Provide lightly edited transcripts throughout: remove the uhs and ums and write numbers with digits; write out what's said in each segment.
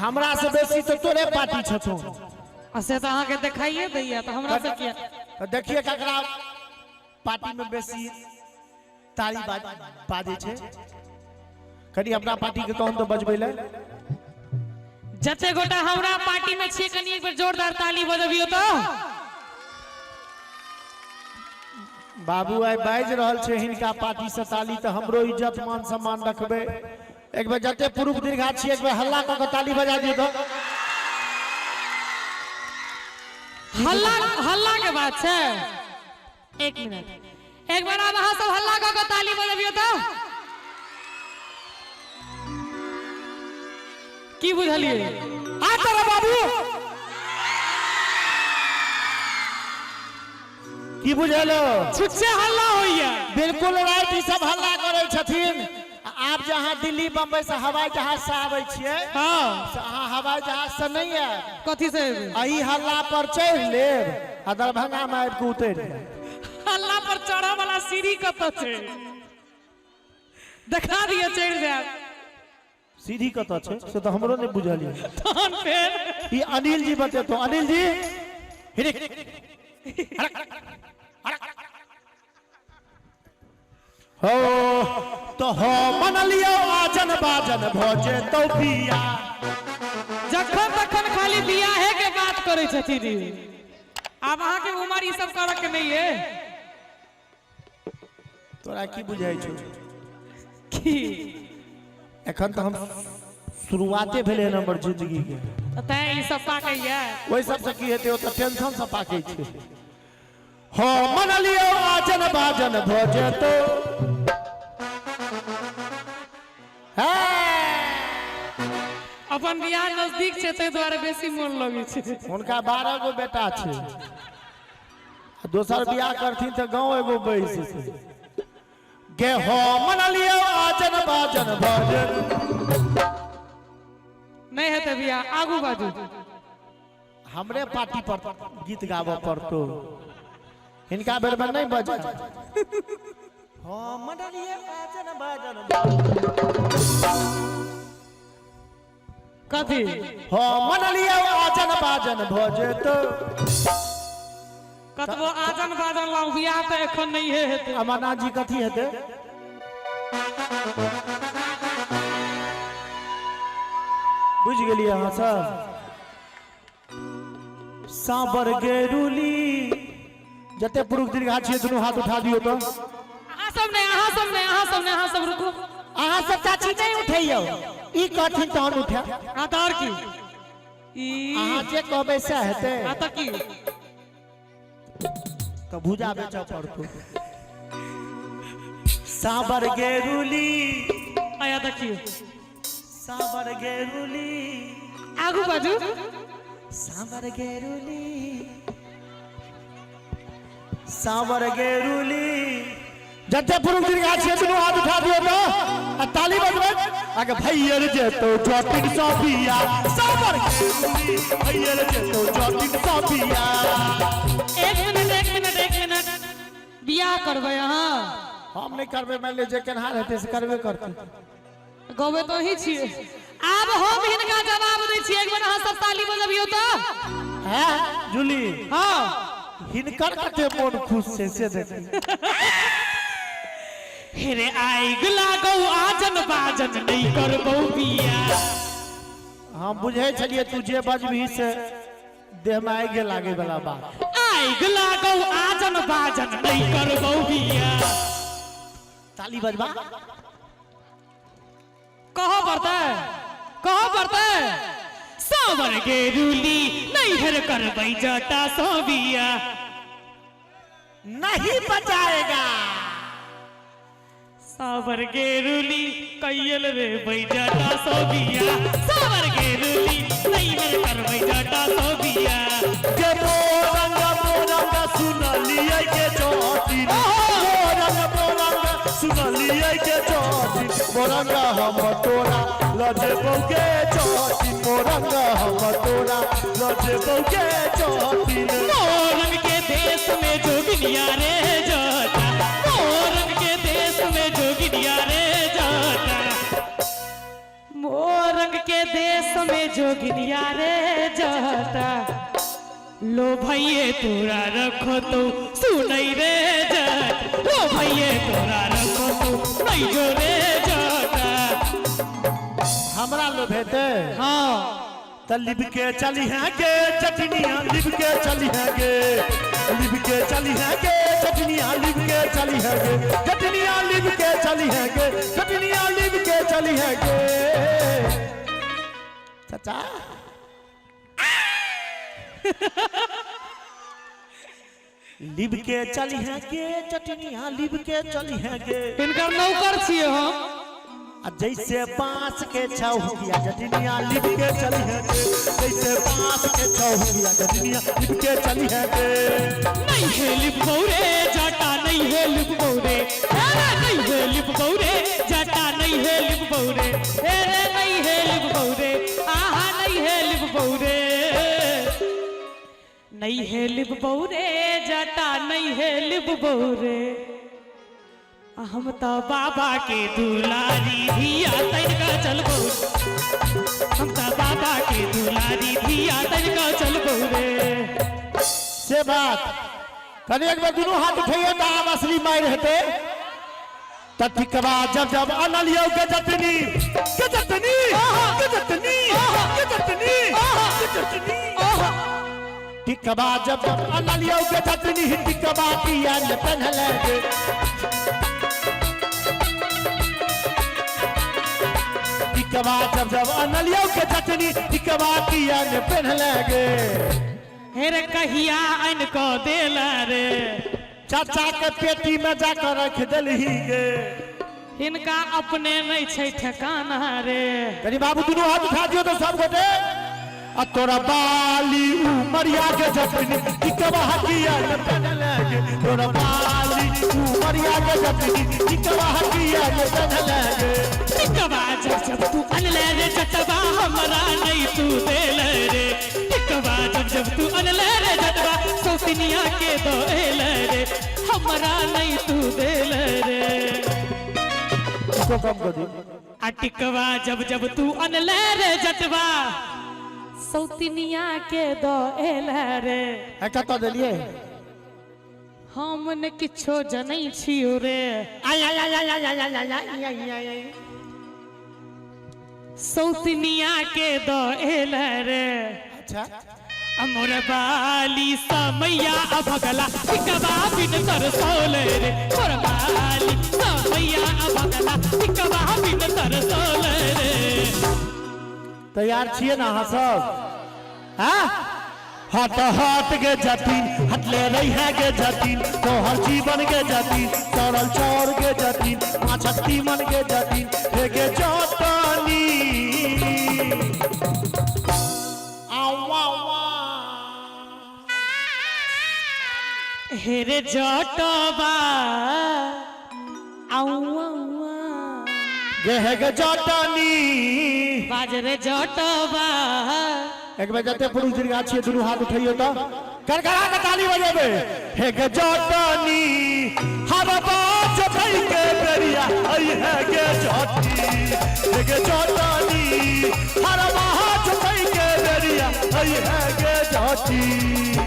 हमरा से बेसी तो तोरे पार्टी छथुन से तो अहाँ के दिखाइए दैया तो हमरा से किया तो देखिए ककरा पार्टी में बेसी ताली बाजे छे कनी अपना पार्टी के कहन तो बजबै ले जते गोटा हमरा पार्टी में छे कनी एक बार जोरदार ताली बजबियो तो बाबू आई बाज रहल छे हिनका पार्टी से ताली तो हमरो इज्जत मान सम्मान रखबे एक बार जते पुरुष दीर्घा छी एक बार हल्ला क के ताली बजा दियो तो हल्ला के बात है। एक मिनट एक बार आप वहां सब हल्ला का ताली बजाबियो तो की बुझलिए आ तोरा बाबू की बुझलो छुच्छे हल्ला होइया बिल्कुल राइट ई सब हल्ला करे छथिन आप जहां दिल्ली बंबई से हवाई जहाज से आवे छिए हां अहां हवाई जहाज से नहीं है कथि से अही हल्ला पर चढ़ लेब आ दरभंगा में आबि के उतर हल्ला पर चढ़ा वाला सीढ़ी कत छे देखा दिए चढ़ जाए सीढ़ी कत छे से तो हमरो नहीं बुझलिए तहन फेर ई अनिल जी बतेतो अनिल जी हिरिक हो तो हो मन लियो आजन बाजन भोजे तो पिया जखन तखन खाली बियाहे के बात करे छथिन अब अहाँ के उम्र ई सब करक नहीं है तोरा की बुझाई छौ की एखन तो हम शुरुआते भेले नंबर जिंदगी के तै ई सब पाकैया ओइ सब से की हेते ओ त टेंशन से पाकै छै हो मन लियो आजन बाजन भोजे तो अपन बियाह नजदीक छे तै द्वारे बेसी मन लगे छे उनका 12 गो बेटा छे दोसर बियाह करथिन त गांव एगो बैस छै गे हो मन लियो आजन बाजन भोजे नहीं हेते बियाह आगू बाजू हमरे पार्टी पर गीत गावो पड़तो इनका बेर में नहीं बजा हो मन लियो आजन बाजन कथी हो मन लियो आजन बाजन भोजे तो कतबो आजन बाजन लाऊ बियाह त एखन नहीं हेते अमरनाथ जी कथी हेते बुझ गेलिए अहाँ सब सांबर गेरुली जते पुरुष दीर्घा छिए दुनू हाथ उठा दियो तो अहाँ सब रुकू अहाँ सब चाची नहीं उठैयो ई कथि तहन उठा आ तोर की ई अहाँ जे कहबै से हेते आ त की तो भुजा बेचा पड़तो सांबर गेरुली आया देखियो सांबर गेरुली आगू बाजू सांबर गेरुली सांबर गेरुली जते पुरुष दीर्घा छिए दुनू हाथ उठा दियो तो आ ताली बजबै आगे भैयर जेतो जटिन सोफिया सांबर गेरुली भैयर जेतो जटिन सोफिया एक मिनट बियाह करबै अहाँ हम नहीं करबे मान ले जे केनहार हेते से करबे करते गवे तो ही छिए आब हम हिनका जवाब दै छी एक बार अहाँ सब ताली बजबियो तो हैं जूली हां हिनकर कते मन खुश छै से देखी हेरे आइग लागौ आजन बाजन नहीं करबौ बिया हम बुझे छलिए तू जे बजबी से देह में आगे लागे वाला बात आइग लागौ आजन बाजन नहीं करबौ बिया ताली बजबा कहो पड़ता सावर गेरुली नहीं हर करबै जटा सोबिया नहीं बजाएगा सावर गेरुली कैयल रे बैजटा सोबिया सावर गेरुली नहीं हर करबै जटा सोबिया के मोरंग सुनलिए के चोटी मोरंग सुनलिए के चोटी मोरंग हम तोरा लजबौ के चोटी मोरंग हम तोरा लजबौ के चोटी मोरंग के देश में जोगिनिया रे जाता मोरंग के देश में जोगिनिया रे जाता मोरंग के देश में जोगिनिया रे जाता लो भैये तोरा रखो तो सुनई रे जाता लो भैये तोरा रखो तो नहीं जो रे जाता हमरा लो भेते हाँ त लिब के चली है गे चटनिया लिब के चली है गे लिब के चली है गे चटनिया लिब के चली है गे चटनिया लिब के चली है गे चटनिया लिब के चली है गे चाचा लिब के चली है गे चटनिया लिब के चली है गे इनकर नौकर छिए हम जैसे बांस के छौकिया चटनिया लिब के चली है गे जैसे बांस के छौकिया चटनिया लिब के चली है गे नहीं है लिप बौरे जाटा नहीं है लिप बौरे अरे नहीं है लिप बौरे जाटा नहीं है लिप बौरे अरे नहीं है लिप बौरे आहा नहीं है लिप बौरे नहीं है लिप बौरे जाटा नहीं है लिप बौरे हम तो बाबा के दुलारी धिया तनिका चल बौरे हम तो बाबा के दुलारी धिया तनिका चल बौरे से बात कने एक बार दोनों हाथ उठाइए तो आप असली माई रहते तथिकवा जब जब अनलियो के जतनी के जतनी के जतनी के जतनी के जतनी टिकवा जब जब अनलियो के जतनी टिकवा किया न पहले गे टिकवा जब जब अनलियो के जतनी टिकवा किया न पहले गे हेरे कहिया अन को देला रे चाचा के पेटी में जाकर रख दिलही गे इनका अपने नहीं छै ठिकाना रे कनी बाबू दोनों हाथ उठा दियो तो सब गोटे आ तोरा बाली उमरिया के जतनी टिकवा किया न पहले गे तोरा बाली उमरिया के जतनी टिकवा किया न पहले गे टिकवा जब जब तू अनले रे जटवा हमरा नहीं तू देले रे टिकवा जब जब तू अनले रे जटवा सौतिनिया के दोले रे हमरा नहीं तू देले रे इसको कम कर दी आ टिकवा जब जब तू अनले रे जटवा सौतिनिया के दोले रे है कत देलिए हम ने किछो जनै छियो रे आई आई आई आई आई आई आई आई सौतिनिया के दोले रे अच्छा अमर बाली समैया अभगला टिकवा बिन तरसोले रे मोर बाली समैया अभगला टिकवा बिन तरसोले रे तैयार छिए ना हाँ सब हाँ हट हट के जतीन हटले रही है के जतीन तोहर जीवन के जतीन सरल चौर के जतीन माछती मन के जतीन हे के जतनी आवा हेरे जटवा आउआ गे हे के जतनी बाजरे जटवा एक बार जते पुरुष दीर्घा छिए दोनों हाथ उठाइयो तो करकरा के ताली बजेबे हे के जटनी हर बात भई के बेरिया आई है के जटी हे के जटनी हर बात भई के बेरिया आई है के जटी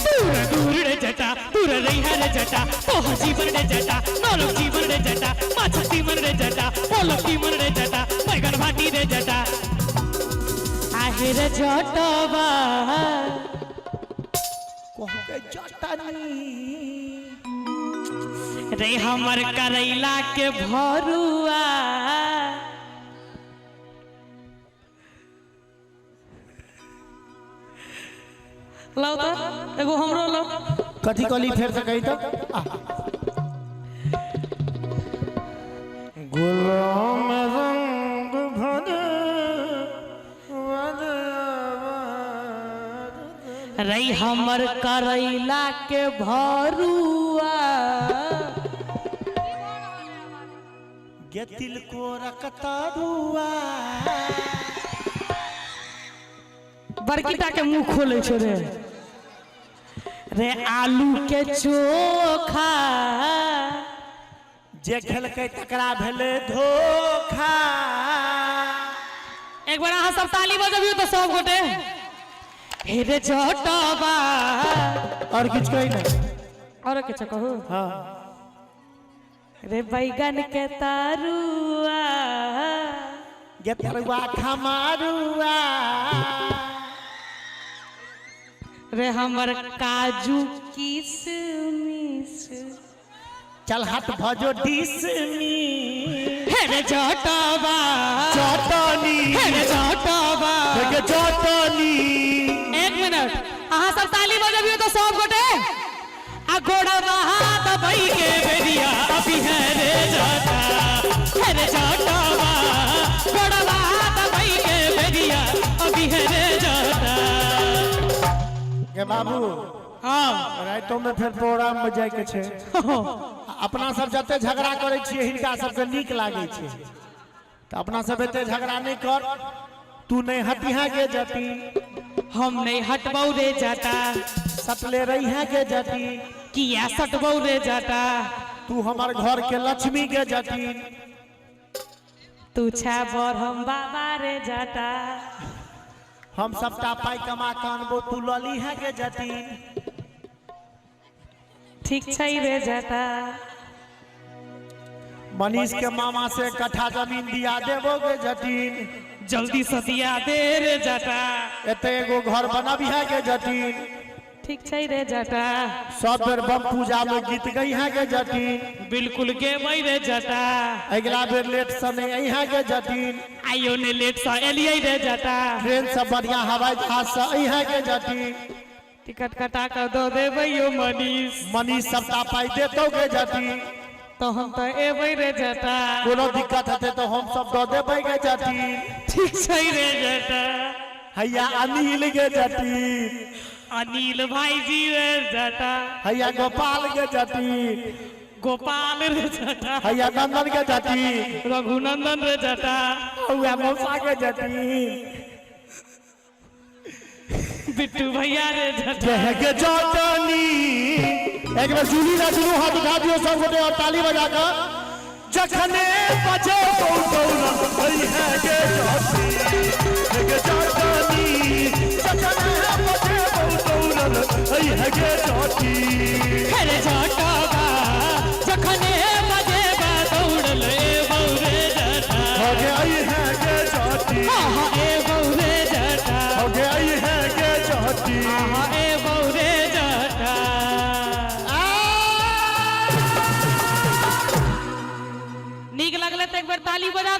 दूर दूर रे जटा दूर रही है रे जटा ओह जीवन रे जटा नौलक जीवन रे जटा माछती मन रे जटा पोलक मन रे जटा बैगन भाटी रे जटा आहेर जटवा कह के जटनी रे हमर करैला के भरुआ लो तो एगो हमरो लो कथी कली फेर से कही तो गुलाम रंग भर रही हमर करैला के भरुआ गे तिल को रकतरुआ बड़कीटा के मुंह खोले छो रे रे आलू के चोखा जे खेलकै तकरा भेले धोखा एक बार अहाँ सब ताली बजबियो तो सब गोटे हे रे जटवा और कुछ कही नहीं। और कुछ कहो हाँ रे बैगन के तरुआ गे तरुआ खमारुआ रे हमर काजू किशमिश चल हाथ भजो डिसमी हे रे जटवा चटनी हे रे जटवा गे चटनी। एक मिनट अहाँ सब ताली बजबियो तो सब गोटे आ गोड़वा दबाई के बेरिया अभी है रे जाता है रे जाटवा गोड़वा दबाई के बेरिया अभी है रे जाता। गे बाबू हाँ रातों में फिर प्रोग्राम में जाए के छे। अपना सब जते झगड़ा करे छिए हिनका सबके नीक लागे छे तो अपना सब एते झगड़ा नहीं कर। तू नहीं हटिहा के जती हम नहीं हटबौ रे जाता सटले रही है के जती किया सटबौ रे जाता तू हमार घर के लक्ष्मी के जती तू छा बर हम बाबा रे जाता हम सबटा पाई कमा के अनबो तू लली है के जती। ठीक छै रे जाता मनीष के मामा से कट्ठा जमीन दिया देबो के जटीन जल्दी से दिया दे रे जाता एते एगो घर बनबी है के जटीन। ठीक छै रे जाता सब बेर बम पूजा में गीत गई है के जटीन बिल्कुल गेबै रे जाता अगला बेर लेट से नहीं आई है के जटीन आइयो ने लेट से एलियै रे जाता ट्रेन से बढ़िया हवाई जहाज से आई है के जटीन टिकट कटा कर दो देबै यो मनीष मनीष सबटा पाई देतो के जटीन तो हम तो एबै रे जाता कोनो दिक्कत हते तो हम सब दो देबै के जटीन। ठीक छै रे जाता हैया अनिल के जटीन अनिल भाई जी रे जाता हैया गोपाल के जटीन गोपाल रे जाता हैया नंदन के जटीन रघुनंदन रे जाता हैया मौसा के जटीन बिट्टू भैया रे जाता जह के जटनी। एक बार जुली ना जुलू हाथ उठा दियो सब गोटे और ताली बजा कर जखने बजे बौलौला भई है के जटनी के जटनी जखने बजे बौलौला भई है के जटनी हे रे जाटवा जखने बजे बा दौड़ल ए बौरे जाता हो गई है के जटनी आहा ए बौरे जाता हो गई है के जटनी आहा ए बौरे जाता नीक लगले तो एक बार ताली बजा